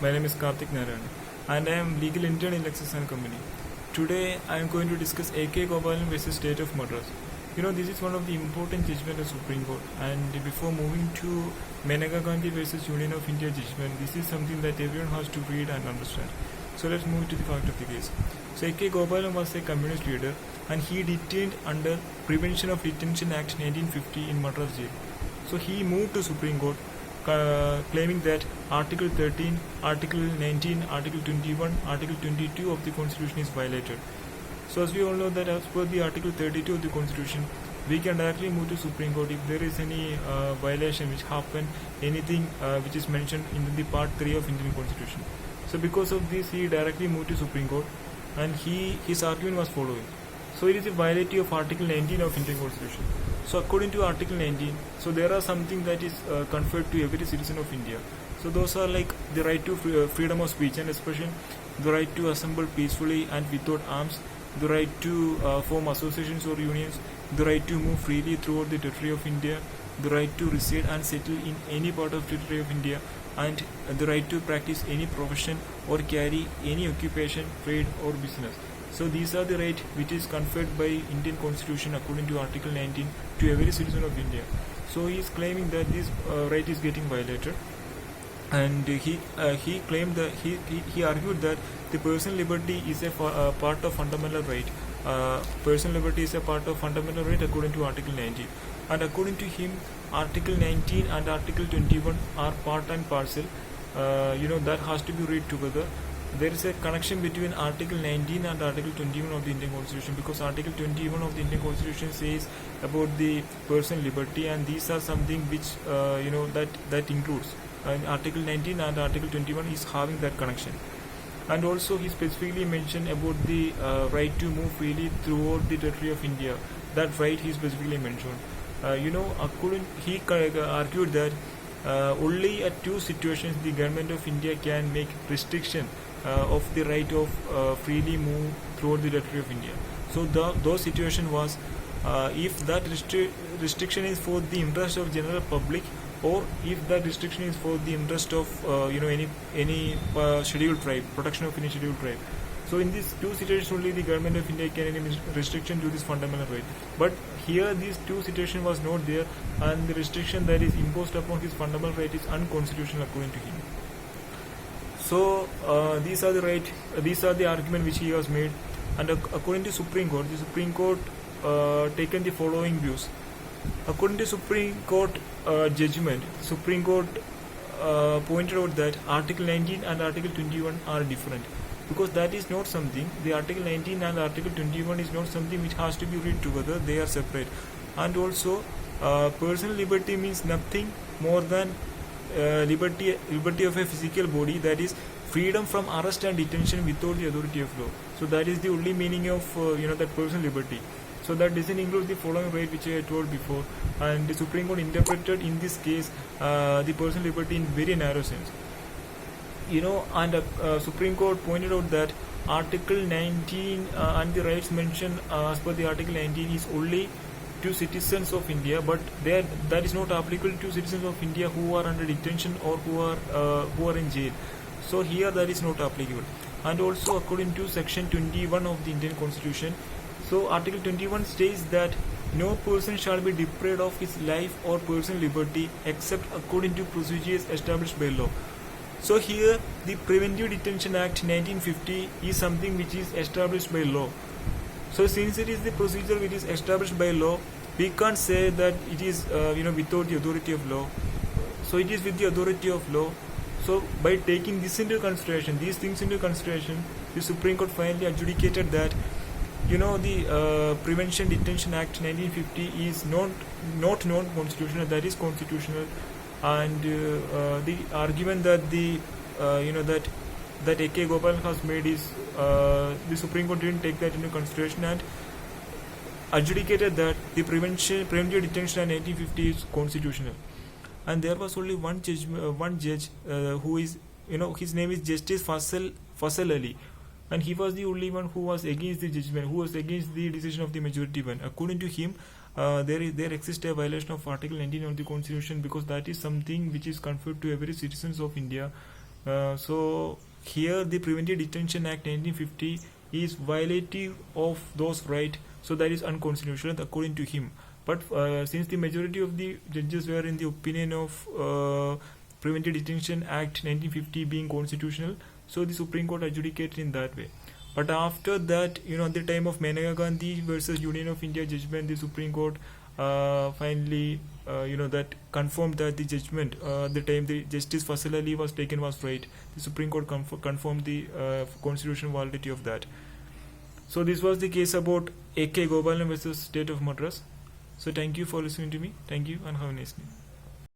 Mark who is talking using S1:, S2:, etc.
S1: My name is Karthik Narayan and I am legal intern in Lexis & Company. Today I am going to discuss A.K. Gopalan versus State of Madras. This is one of the important judgment of Supreme Court, and before moving to Maneka Gandhi versus Union of India judgment, this is something that everyone has to read and understand. So let's move to the fact of the case. So A.K. Gopalan was a communist leader and he detained under Prevention of Detention Act 1950 in Madras jail. So he moved to Supreme Court claiming that Article 13, Article 19, Article 21, Article 22 of the Constitution is violated. So as we all know that as per the Article 32 of the Constitution, we can directly move to Supreme Court if there is any violation which happened, anything which is mentioned in the Part 3 of Indian Constitution. So because of this, he directly moved to Supreme Court and his argument was following. So it is a violation of Article 19 of Indian Constitution. So according to Article 19, so there are something that is conferred to every citizen of India. So those are like the right to freedom of speech and expression, the right to assemble peacefully and without arms, the right to form associations or unions, the right to move freely throughout the territory of India, the right to reside and settle in any part of the territory of India, and the right to practice any profession or carry any occupation, trade or business. So these are the rights which is conferred by Indian Constitution according to Article 19 to every citizen of India. So he is claiming that this right is getting violated, and he claimed that he argued that the personal liberty is a part of fundamental right. Personal liberty is a part of fundamental right according to Article 19, and according to him, Article 19 and Article 21 are part and parcel. That has to be read together. There is a connection between Article 19 and Article 21 of the Indian Constitution, because Article 21 of the Indian Constitution says about the personal liberty, and these are something which that includes. Article 19 and Article 21 is having that connection. And also he specifically mentioned about the right to move freely throughout the territory of India. That right he specifically mentioned. He argued that only at two situations the government of India can make restriction of the right of freely move throughout the territory of India. So those situation was if that restriction is for the interest of general public, or if that restriction is for the interest of any scheduled tribe, protection of any scheduled tribe. So in these two situations only the government of India can any restriction to this fundamental right. But here these two situations was not there, and the restriction that is imposed upon his fundamental right is unconstitutional according to him. So these are the argument which he has made, and according to Supreme Court, the Supreme Court taken the following views. According to Supreme Court judgment, Supreme Court pointed out that Article 19 and Article 21 are different, because that is not something, the Article 19 and Article 21 is not something which has to be read together, they are separate. And also personal liberty means nothing more than liberty of a physical body, that is freedom from arrest and detention without the authority of law. So that is the only meaning of that personal liberty. So that doesn't include the following right which I told before, and the Supreme Court interpreted in this case the personal liberty in very narrow sense. And Supreme Court pointed out that Article 19 and the rights mentioned as per the Article 19 is only to citizens of India, but that is not applicable to citizens of India who are under detention or who are in jail. So here that is not applicable. And also according to Section 21 of the Indian Constitution, so Article 21 states that no person shall be deprived of his life or personal liberty except according to procedures established by law. So here the Preventive Detention Act 1950 is something which is established by law. So since it is the procedure which is established by law, we can't say that it is without the authority of law. So it is with the authority of law. So by taking these things into consideration, the Supreme Court finally adjudicated that the Prevention Detention Act 1950 is not non-constitutional, that is constitutional. And the argument that that A.K. Gopalan has made is the Supreme Court didn't take that into consideration and adjudicated that the Preventive Detention Act 1950 is constitutional. And there was only one judge who is his name is Justice Faisal Ali, and he was the only one who was against the judgment, who was against the decision of the majority one. According to him, there exists a violation of Article 19 of the Constitution, because that is something which is conferred to every citizens of India, So here the Preventive Detention Act 1950 is violative of those rights, so that is unconstitutional according to him. But since the majority of the judges were in the opinion of Preventive Detention Act 1950 being constitutional, so the Supreme Court adjudicated in that way. But after that, at the time of Maneka Gandhi versus Union of India judgment, the Supreme Court finally, that confirmed that the judgment, the time the Justice Fasal Ali was taken was right. The Supreme Court confirmed the constitutional validity of that. So this was the case about A.K. Gopalan versus State of Madras. So thank you for listening to me. Thank you and have a nice day.